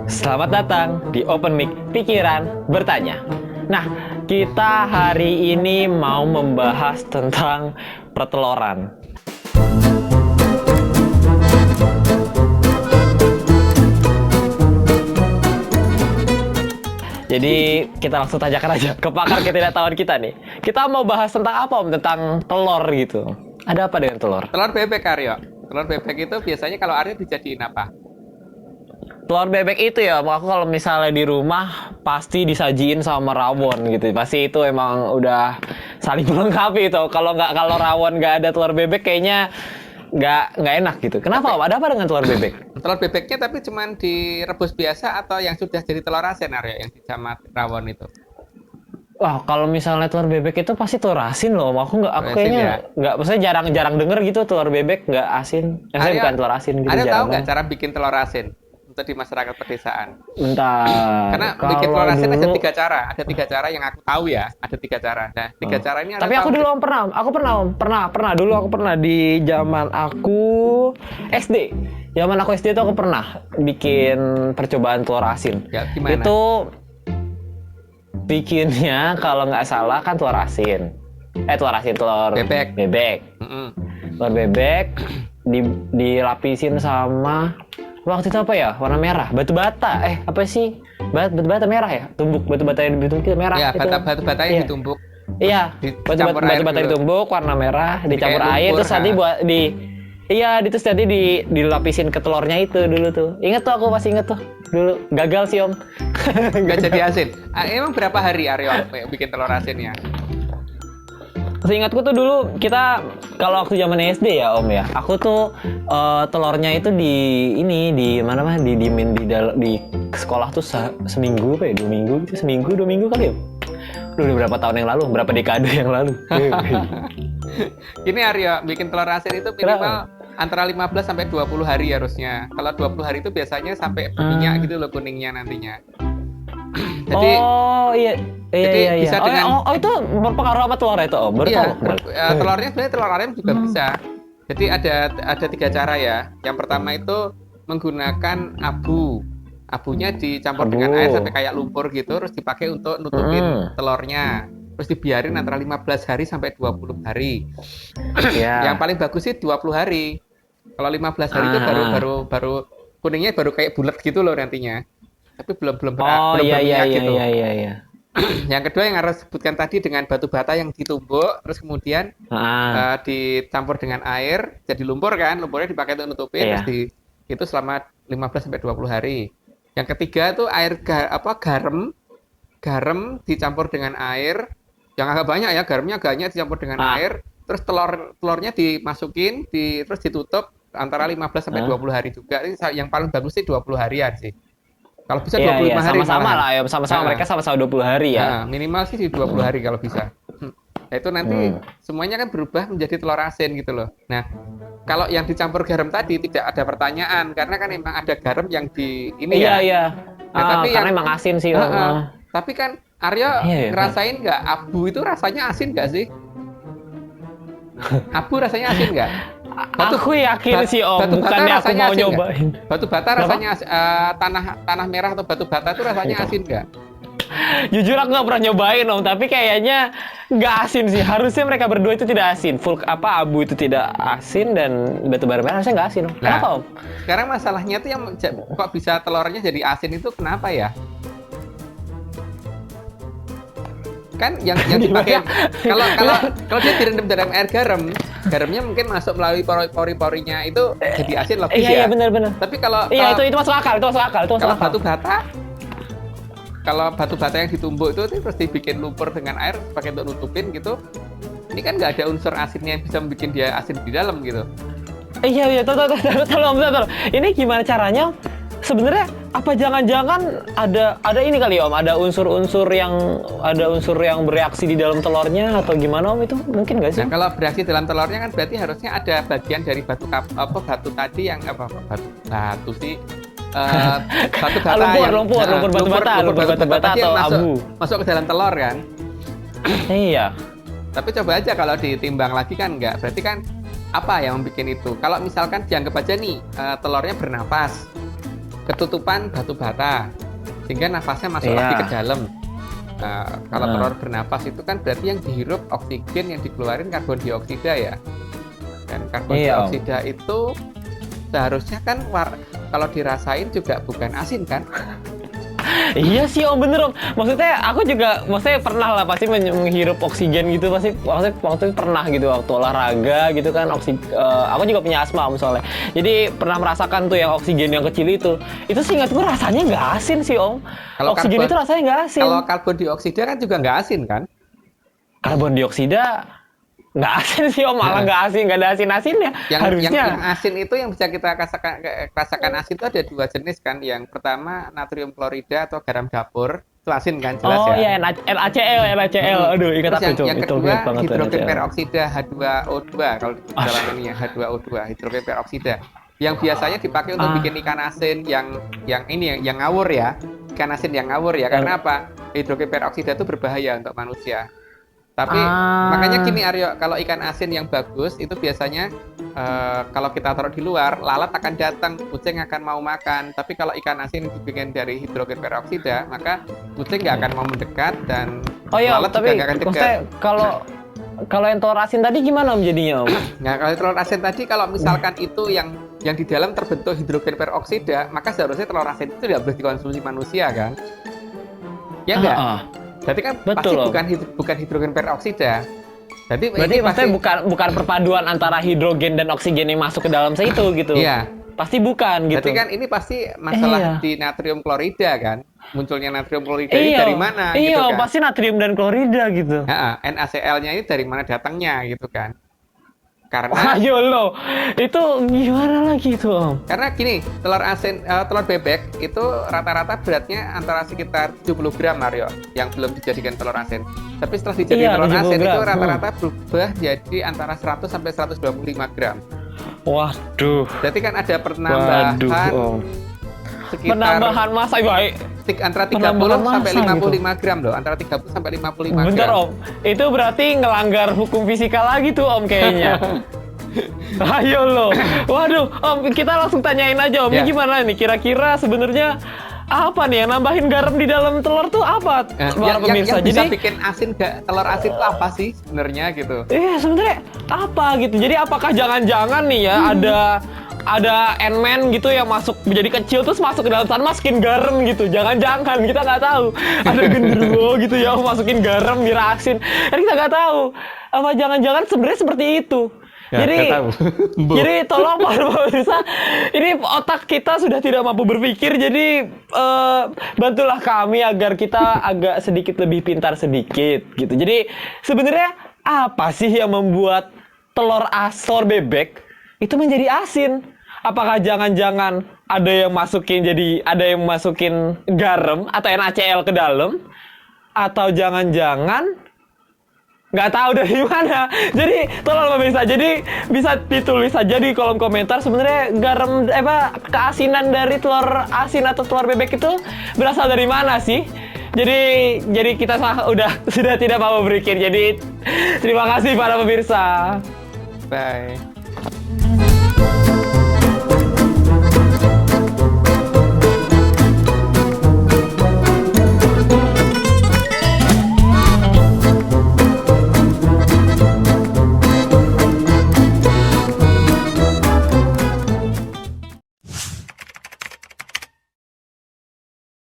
Selamat datang di Open Mic Pikiran Bertanya. Nah, kita hari ini mau membahas tentang perteloran. Jadi kita langsung tanyakan aja ke pakar ketidaktahuan kita nih. Kita mau bahas tentang apa, Om? Tentang telur gitu. Ada apa dengan telur? Telur bebek, Aryo. Telur bebek itu biasanya kalau Aryo dijadiin apa? Telur bebek itu ya, aku kalau misalnya di rumah pasti disajiin sama rawon gitu. Pasti itu emang udah saling melengkapi itu. Kalau rawon nggak ada telur bebek kayaknya nggak enak gitu. Kenapa, Om? Ada apa dengan telur bebek? Telur bebeknya tapi cuman direbus biasa atau yang sudah jadi telur asin, Aryo, yang dicampur rawon itu? Wah, kalau misalnya telur bebek itu pasti telur asin loh. Aku kayaknya nggak, maksudnya jarang denger gitu telur bebek nggak asin. Saya bukan telur asin gitu. Aryo tahu nggak cara bikin telur asin untuk di masyarakat pedesaan? Bentar. Karena bikin telur asin ada 3 cara. Ada 3 cara yang aku tahu ya. Ada 3 cara. Nah, 3 cara ini. Tapi aku dulu pernah dulu aku pernah di zaman aku SD. Zaman aku SD itu aku pernah bikin percobaan telur asin. Ya, gimana? Itu bikinnya kalau nggak salah kan telur bebek. Telur bebek dilapisin sama waktu itu apa ya, warna merah, batu bata. Apa sih, batu bata merah ya, tumbuk batu bata yang ditumbuk itu merah. Ya, itu. batu batanya Iya. ditumbuk. Iya, batu bata ditumbuk warna merah, dicampur air terus nanti buat terus nanti dilapisin ke telurnya itu dulu tuh. Ingat tuh, aku pasti inget tuh. Dulu gagal sih, Om. Nggak jadi asin. Emang berapa hari Aryo bikin telur asinnya? Seingatku tuh dulu kita kalau waktu zaman SD ya, Om ya. Aku tuh telurnya itu di sekolah tuh seminggu apa ya, 2 minggu gitu, seminggu 2 minggu kali ya. Udah berapa tahun yang lalu, berapa dekade yang lalu. Ini Aryo, bikin telur asin itu minimal antara 15 sampai 20 hari harusnya. Kalau 20 hari itu biasanya sampai minyak gitu loh kuningnya nantinya. Jadi, bisa dengan itu berpengaruh sama telur itu, Om. Telurnya sebenarnya telur ayam juga bisa. Jadi ada 3 cara ya. Yang pertama itu menggunakan abu. Abunya dicampur dengan air sampai kayak lumpur gitu, terus dipakai untuk nutupin telurnya. Terus dibiarin antara 15 hari sampai 20 hari. Yang paling bagus sih 20 hari. Kalau 15 hari itu baru kuningnya baru kayak bulat gitu loh nantinya. Tapi belum berminyak gitu. Iya. Yang kedua yang harus sebutkan tadi dengan batu bata yang ditumbuk, terus kemudian dicampur dengan air, jadi lumpur kan, lumpurnya dipakai untuk nutupin, terus itu selama 15 sampai 20 hari. Yang ketiga itu garam dicampur dengan air, yang agak banyak ya, garamnya agaknya dicampur dengan air, terus telurnya dimasukin, terus ditutup antara 15 sampai 20 hari juga. Yang paling bagus sih 20 harian sih. Kalau bisa 25 hari sama-sama lah ya, sama-sama mereka sama-sama 20 hari ya. Minimal sih di 20 hari kalau bisa. Nah, itu nanti semuanya kan berubah menjadi telur asin gitu loh. Nah, kalau yang dicampur garam tadi tidak ada pertanyaan karena kan memang ada garam yang di ini ya. Iya. Nah, tapi karena emang asin sih. Tapi kan Aryo ngerasain nggak abu itu rasanya asin nggak sih? Abu rasanya asin nggak? Aku yakin sih, Om, bukannya aku mau nyobain. Batu bata rasanya tanah merah atau batu bata itu rasanya asin nggak? Jujur aku nggak pernah nyobain, Om, tapi kayaknya nggak asin sih. Harusnya mereka berdua itu tidak asin. Abu itu tidak asin dan batu bara merah harusnya nggak asin, Om. Kenapa, Om? Sekarang masalahnya tuh yang kok bisa telurnya jadi asin itu kenapa ya? Kan yang dipakai kalau dia direndam dalam air garamnya mungkin masuk melalui pori-porinya itu jadi asin logis ya. Iya, benar. Tapi kalau itu masuk akal. Kalau batu bata yang ditumbuk itu terus dibikin lumpur dengan air pakai untuk nutupin gitu, ini kan nggak ada unsur asinnya yang bisa bikin dia asin di dalam gitu. Iya, tolong. Ini gimana caranya? Sebenarnya apa jangan-jangan ada ini kali, Om, ada unsur yang bereaksi di dalam telurnya atau gimana, Om? Itu mungkin nggak sih? Nah, kalau bereaksi dalam telurnya kan berarti harusnya ada bagian dari batu tadi yang batu sih batu bata lumpur batu bata atau abu masuk ke dalam telur kan. Iya. Tapi coba aja kalau ditimbang lagi kan enggak. Berarti kan apa yang membuat itu? Kalau misalkan dianggap aja nih telurnya bernapas. ketutupan batu bata sehingga nafasnya masuk lagi ke dalam. Nah, kalau telur bernapas itu kan berarti yang dihirup oksigen, yang dikeluarin karbon dioksida ya. Dan karbon dioksida itu seharusnya kan kalau dirasain juga bukan asin kan? Iya sih Om, bener Om. Maksudnya aku juga, pernah lah pasti menghirup oksigen gitu, pasti waktu itu pernah gitu waktu olahraga gitu kan, aku juga punya asma Om soalnya. Jadi pernah merasakan tuh yang oksigen yang kecil itu seingat gue rasanya nggak asin sih Om. Kalau oksigen itu rasanya nggak asin. Kalau karbon dioksida kan juga nggak asin kan? Karbon dioksida nggak asin sih Om, malah nggak asin, nggak ada asin-asinnya. Yang asin itu yang bisa kita rasakan asin itu ada dua jenis kan. Yang pertama natrium klorida atau garam dapur, itu asin kan, jelas ya. Oh iya, NaCl. Aduh, ingat aku itu. Yang kedua hidrogen peroksida H2O2 kalau di dalam ini ya, H2O2 hidrogen peroksida. Yang biasanya dipakai untuk bikin ikan asin yang ngawur ya. Ikan asin yang ngawur ya. Karena apa? Hidrogen peroksida itu berbahaya untuk manusia. Tapi makanya gini Aryo, kalau ikan asin yang bagus itu biasanya kalau kita taruh di luar, lalat akan datang, kucing akan mau makan. Tapi kalau ikan asin dibikin dari hidrogen peroksida, maka kucing nggak akan mau mendekat dan lalat juga nggak akan dekat. Kalau yang telur asin tadi gimana Om jadinya Om? Nah, kalau telur asin tadi kalau misalkan itu yang di dalam terbentuk hidrogen peroksida, maka seharusnya telur asin itu tidak boleh dikonsumsi manusia kan? Ya enggak? Berarti kan betul, pasti bukan hidrogen peroksida. Berarti maksudnya bukan perpaduan antara hidrogen dan oksigen yang masuk ke dalam situ gitu. Iya. Pasti bukan gitu. Berarti kan ini pasti masalah di natrium klorida kan. Munculnya natrium klorida ini dari mana gitu kan. Iya, pasti natrium dan klorida gitu. NaCl-nya ini dari mana datangnya gitu kan. Karena itu gimana lagi itu Om? Karena gini, telur bebek itu rata-rata beratnya antara sekitar 70 gram Mario yang belum dijadikan telur asin. Tapi setelah dijadikan telur asin itu rata-rata berubah jadi antara 100 sampai 125 gram. Waduh. Berarti kan ada penambahan penambahan massa baik antara 30 sampai 55 gram loh, antara 30 sampai 55 gram. Bentar Om, itu berarti ngelanggar hukum fisika lagi tuh Om kayaknya. Ayo loh, waduh Om, kita langsung tanyain aja Om, ini gimana nih kira-kira sebenarnya apa nih yang nambahin garam di dalam telur tuh apa? Para pemirsa, yang bisa bikin asin telur asin itu apa sih sebenarnya gitu? Sebenarnya apa gitu? Jadi apakah jangan-jangan nih ya ada Ant-Man gitu yang masuk menjadi kecil terus masuk ke dalam sana masukin garam gitu, jangan-jangan kita nggak tahu. Ada genderuwo gitu ya masukin garam biar asin, kan kita nggak tahu. Apa jangan-jangan sebenarnya seperti itu? Jadi tolong para pemirsa, ini otak kita sudah tidak mampu berpikir, jadi bantulah kami agar kita agak sedikit lebih pintar sedikit gitu. Jadi sebenarnya apa sih yang membuat telur bebek itu menjadi asin? Apakah jangan-jangan ada yang masukin garam atau NaCl ke dalam? Atau jangan-jangan nggak tahu dari mana? Jadi tolong pemirsa, jadi bisa ditulis saja di kolom komentar sebenarnya keasinan dari telur asin atau telur bebek itu berasal dari mana sih? Jadi kita sudah tidak mau berpikir. Jadi terima kasih para pemirsa. Bye.